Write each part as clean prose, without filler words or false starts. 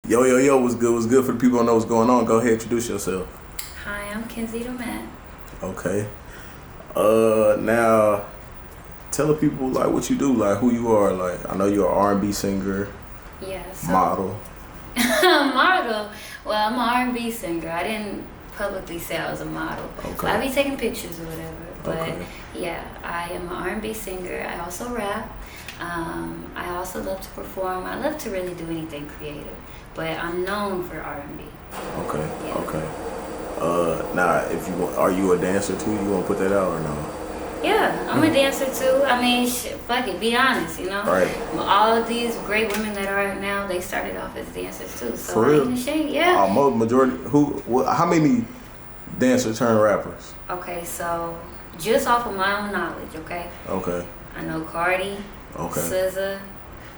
Yo, what's good? What's good for the people who know what's going on? Go ahead, introduce yourself. Hi, I'm Kenzye. Okay. Now, tell the people like what you do, like who you are. Like I know you're an R&B singer, Yeah, model. model. Well, I'm an R&B singer. I didn't publicly say I was a model. Okay. So I be taking pictures or whatever. But Okay. yeah, I am an R&B singer. I also rap. I also love to perform. I love to really do anything creative. But I'm known for R&B. Okay. Yeah. Okay. Now, if you want, are you a dancer too? You want to put that out or no? Yeah, I'm a dancer too. I mean, fuck it, be honest, you know? Right. All of these great women that are now, they started off as dancers too. So For I real? ain't ashamed, yeah. Majority. How many dancers turn rappers? Okay, so just off of my own knowledge, okay? Okay. I know Cardi, Okay. SZA.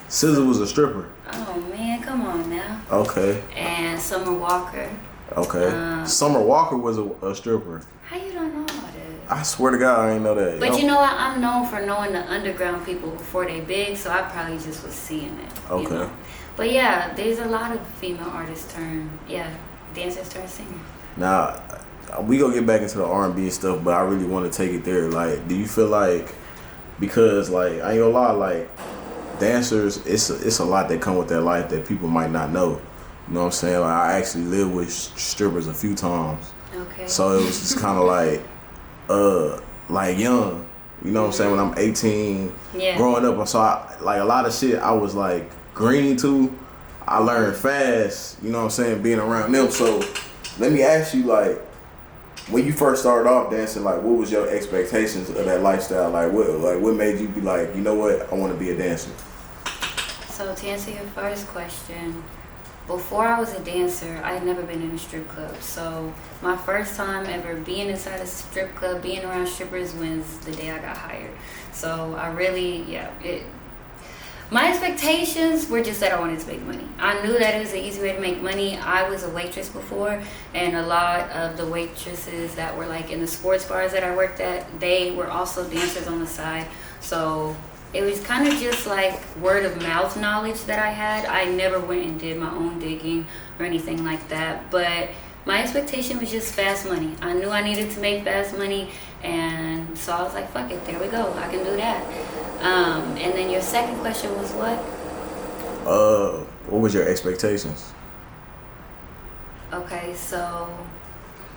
SZA was a stripper. Oh man, come on now. Okay. And Summer Walker. Okay. Summer Walker was a stripper. How you don't know all this? I swear to God, I ain't know that. But you know what? I'm known for knowing the underground people before they big, so I probably just was seeing it. Okay. You know? But yeah, there's a lot of female artists dancers turn singers. Now, we gonna get back into the R&B and stuff, but I really want to take it there. Like, do you feel like, because like I ain't gonna lie, like dancers, it's a lot that come with that life that people might not know. You know what I'm saying? Like I actually lived with strippers a few times, Okay. so it was just kind of like young. You know what I'm saying? When I'm 18, Yeah. growing up, so like a lot of shit I was like green to. I learned fast. You know what I'm saying? Being around them. So let me ask you, like, when you first started off dancing, like, what was your expectations of that lifestyle? Like, what made you be like, you know what, I want to be a dancer? So to answer your first question, before I was a dancer, I had never been in a strip club. So my first time ever being inside a strip club, being around strippers, was the day I got hired. So I really, my expectations were just that I wanted to make money. I knew that it was an easy way to make money. I was a waitress before, and a lot of the waitresses that were like in the sports bars that I worked at, they were also dancers on the side. So it was kind of just like word of mouth knowledge that I had. I never went and did my own digging or anything like that. But my expectation was just fast money. I knew I needed to make fast money, and so I was like, fuck it, there we go. I can do that. And then your second question was what? What was your expectations? Okay, so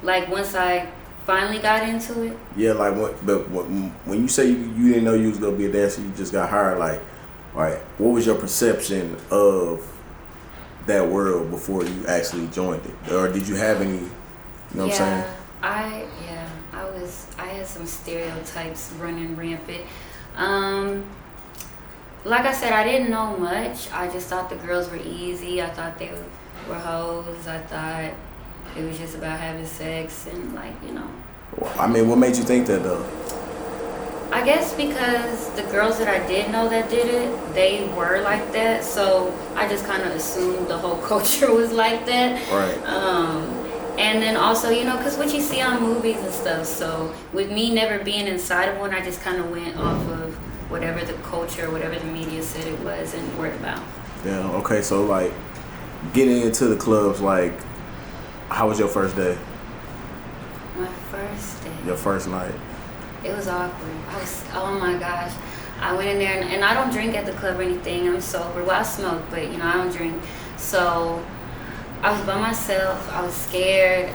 like once I finally got into it. Yeah, like when you say you didn't know you was gonna be a dancer, you just got hired. Like, what was your perception of that world before you actually joined it, or did you have any? You know what I'm saying? I had some stereotypes running rampant. Like I said, I didn't know much. I just thought the girls were easy. I thought they were hoes. I thought it was just about having sex and like, you know. I mean, what made you think that though? I guess because the girls that I did know that did it, they were like that. So I just kind of assumed the whole culture was like that. Right. And then also, you know, because what you see on movies and stuff. So with me never being inside of one, I just kind of went off of whatever the culture, whatever the media said it was, and word of mouth. Yeah. Okay. So like, getting into the clubs, like, how was your first day? My first day. Your first night. It was awkward. Oh my gosh. I went in there, and I don't drink at the club or anything. I'm sober. Well, I smoke, but you know, I don't drink. So I was by myself. I was scared.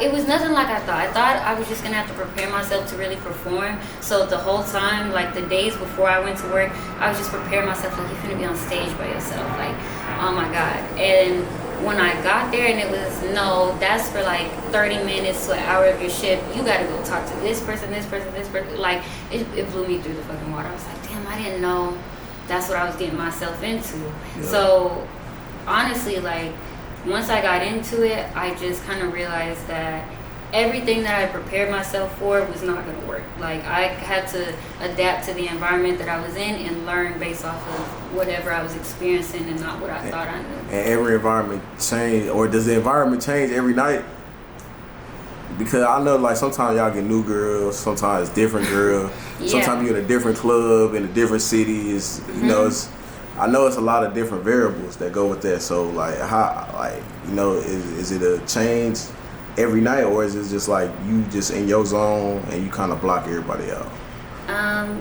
It was nothing like I thought. I thought I was just gonna have to prepare myself to really perform. So the whole time, like the days before I went to work, I was just preparing myself like you're gonna be on stage by yourself. Like, oh my God. And when I got there, and it was, no, that's for like 30 minutes to an hour of your shift. You gotta go talk to this person, this person, this person. Like, it blew me through the fucking water. I was like, damn, I didn't know that's what I was getting myself into. Yeah. So honestly, like, once I got into it, I just kind of realized that everything that I prepared myself for was not going to work. Like, I had to adapt to the environment that I was in and learn based off of whatever I was experiencing and not what I thought I knew. And every environment change, or does the environment change every night? Because I know, like, sometimes y'all get new girls, sometimes different girls. Yeah. Sometimes you're in a different club in a different city. You know, I know it's a lot of different variables that go with that. So like how like is it a change every night, or is it just like you just in your zone and you kind of block everybody out?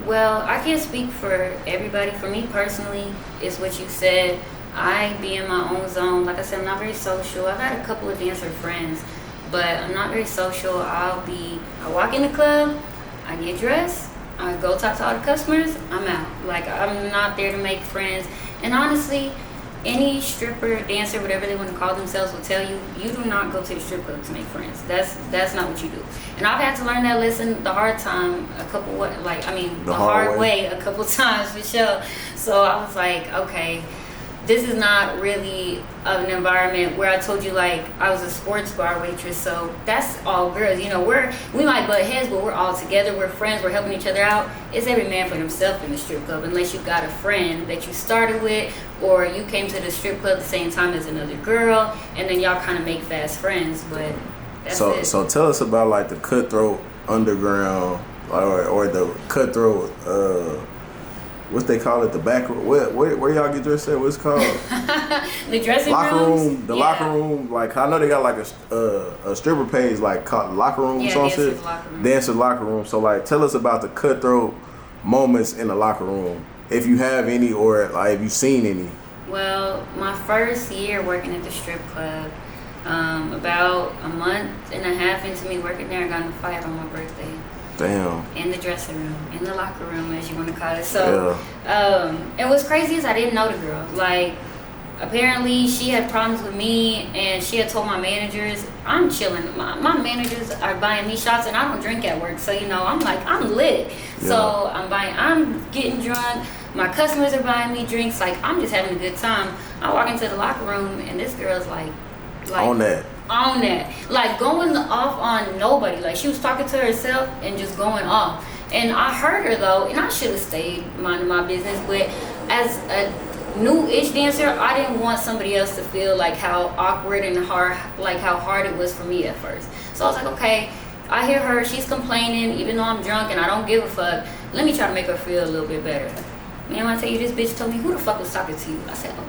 Well, I can't speak for everybody. For me personally, it's what you said. I be in my own zone. Like I said, I'm not very social. I got a couple of dancer friends, but I'm not very social. I walk in the club, I get dressed, I go talk to all the customers, I'm out. Like, I'm not there to make friends. And honestly, any stripper, dancer, whatever they want to call themselves will tell you, you do not go to the strip club to make friends. That's not what you do. And I've had to learn that lesson the hard way a couple times for sure. So I was like, okay, this is not really an environment where I told you, like, I was a sports bar waitress, so that's all girls. You know, we might butt heads, but we're all together, we're friends, we're helping each other out. It's every man for himself in the strip club, unless you got a friend that you started with, or you came to the strip club the same time as another girl, and then y'all kind of make fast friends, but that's it. So tell us about, like, the cutthroat underground, or the cutthroat, what they call it, the back room. Where y'all get dressed at? What's it called? The dressing locker rooms? room. The locker room. Like, I know they got like a stripper page like called locker room. Yeah, Dancer's locker room. Dancer's locker room. So like, tell us about the cutthroat moments in the locker room, if you have any, or like if you've seen any. Well, my first year working at the strip club, about a month and a half into me working there, I got in a fight on my birthday. Damn. In the dressing room, in the locker room, as you want to call it. So, and what's crazy is I didn't know the girl. Like, apparently she had problems with me, and she had told my managers, I'm chilling. My managers are buying me shots, and I don't drink at work. So, I'm like, I'm lit. Yeah. So I'm getting drunk. My customers are buying me drinks. Like, I'm just having a good time. I walk into the locker room, and this girl's like on that, like going off on nobody. Like, she was talking to herself and just going off. And I heard her though, and I should have stayed minding my business. But as a new-ish dancer, I didn't want somebody else to feel like how awkward and hard, like how hard it was for me at first. So I was like, okay, I hear her, she's complaining, even though I'm drunk and I don't give a fuck. Let me try to make her feel a little bit better. Man, when I tell you, this bitch told me, who the fuck was talking to you? I said, oh.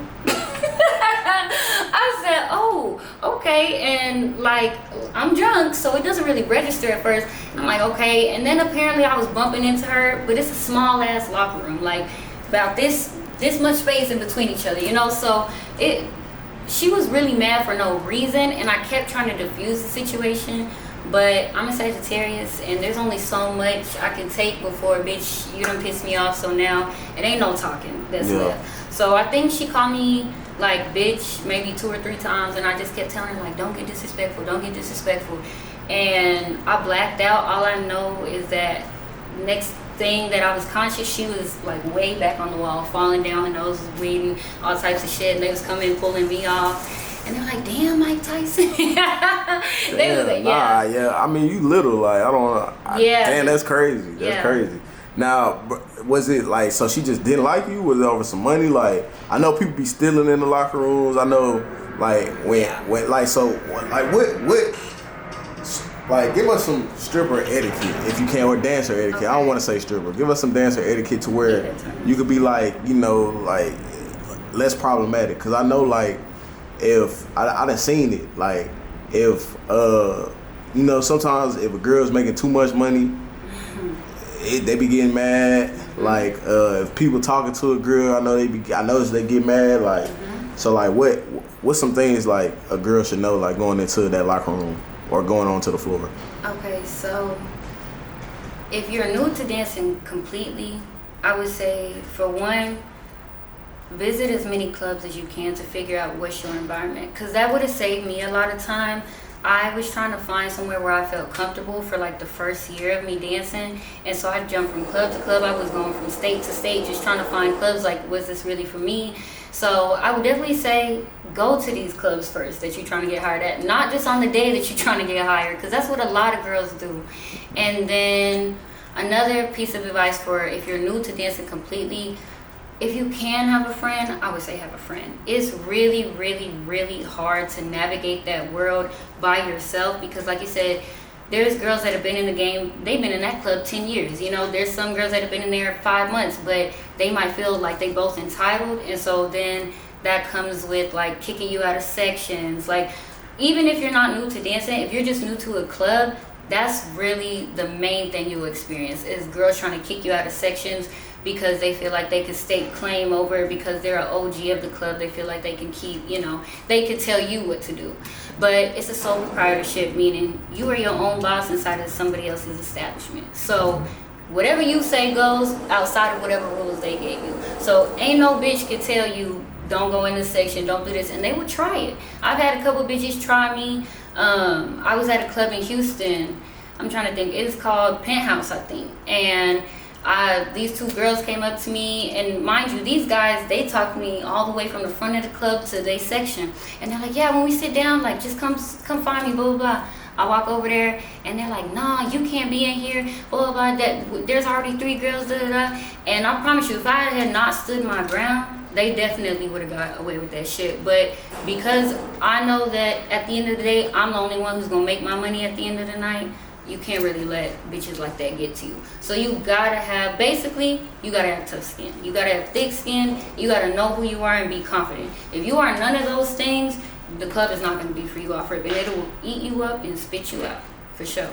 I said, oh, okay. And like, I'm drunk, so it doesn't really register at first. And I'm like, okay. And then apparently I was bumping into her, but it's a small ass locker room, like about this much space in between each other, So she was really mad for no reason, and I kept trying to diffuse the situation. But I'm a Sagittarius, and there's only so much I can take before, bitch, you done pissed me off, so now it ain't no talking that's left. So I think she called me, like, bitch, maybe 2 or 3 times, and I just kept telling her, like, don't get disrespectful, don't get disrespectful. And I blacked out. All I know is that next thing that I was conscious, she was, like, way back on the wall, falling down, her nose was bleeding, all types of shit, and they was coming, pulling me off. And they're like, damn, Mike Tyson. They was like, yeah. I mean, you little, like, I don't know. Damn, that's crazy. That's crazy. Now, was it like, so she just didn't like you? Was it over some money? Like, I know people be stealing in the locker rooms. I know, like, when like, so, like, what, like, give us some stripper etiquette, if you can, or dancer etiquette. Okay. I don't want to say stripper. Give us some dancer etiquette to where you could be like, like, less problematic. Because I know, like, if I done seen it, like, if sometimes if a girl's making too much money, they be getting mad. Like, if people talking to a girl, I notice they get mad. Like, so like, what's some things like a girl should know, like, going into that locker room or going onto the floor? Okay, so if you're new to dancing completely, I would say, for one, visit as many clubs as you can to figure out what's your environment, because that would have saved me a lot of time. I was trying to find somewhere where I felt comfortable for like the first year of me dancing, and so I jumped from club to club. I was going from state to state just trying to find clubs, like, was this really for me? So I would definitely say go to these clubs first that you're trying to get hired at, not just on the day that you're trying to get hired, because that's what a lot of girls do. And then another piece of advice for if you're new to dancing completely, if you can have a friend, I would say have a friend. It's really, really, really hard to navigate that world by yourself, because like you said, there's girls that have been in the game, they've been in that club 10 years. You know, there's some girls that have been in there 5 months, but they might feel like they both entitled. And so then that comes with like kicking you out of sections. Like, even if you're not new to dancing, if you're just new to a club, that's really the main thing you'll experience is girls trying to kick you out of sections because they feel like they can stake claim over it because they're an OG of the club. They feel like they can keep, you know, they can tell you what to do. But it's a sole proprietorship, meaning you are your own boss inside of somebody else's establishment. So whatever you say goes outside of whatever rules they gave you. So ain't no bitch can tell you, don't go in this section, don't do this, and they would try it. I've had a couple bitches try me. I was at a club in Houston. I'm trying to think. It's called Penthouse, I think. And these two girls came up to me, and mind you, these guys, they talked to me all the way from the front of the club to their section. And they're like, yeah, when we sit down, like, just come find me, blah, blah, blah. I walk over there, and they're like, nah, you can't be in here, blah, blah, blah. There's already 3 girls, da, da, da. And I promise you, if I had not stood my ground, they definitely would have got away with that shit. But because I know that at the end of the day, I'm the only one who's going to make my money at the end of the night, you can't really let bitches like that get to you. So you gotta have, basically, you gotta have tough skin. You gotta have thick skin. You gotta know who you are and be confident. If you are none of those things, the club is not gonna be for you off rip. And it'll eat you up and spit you out, for sure.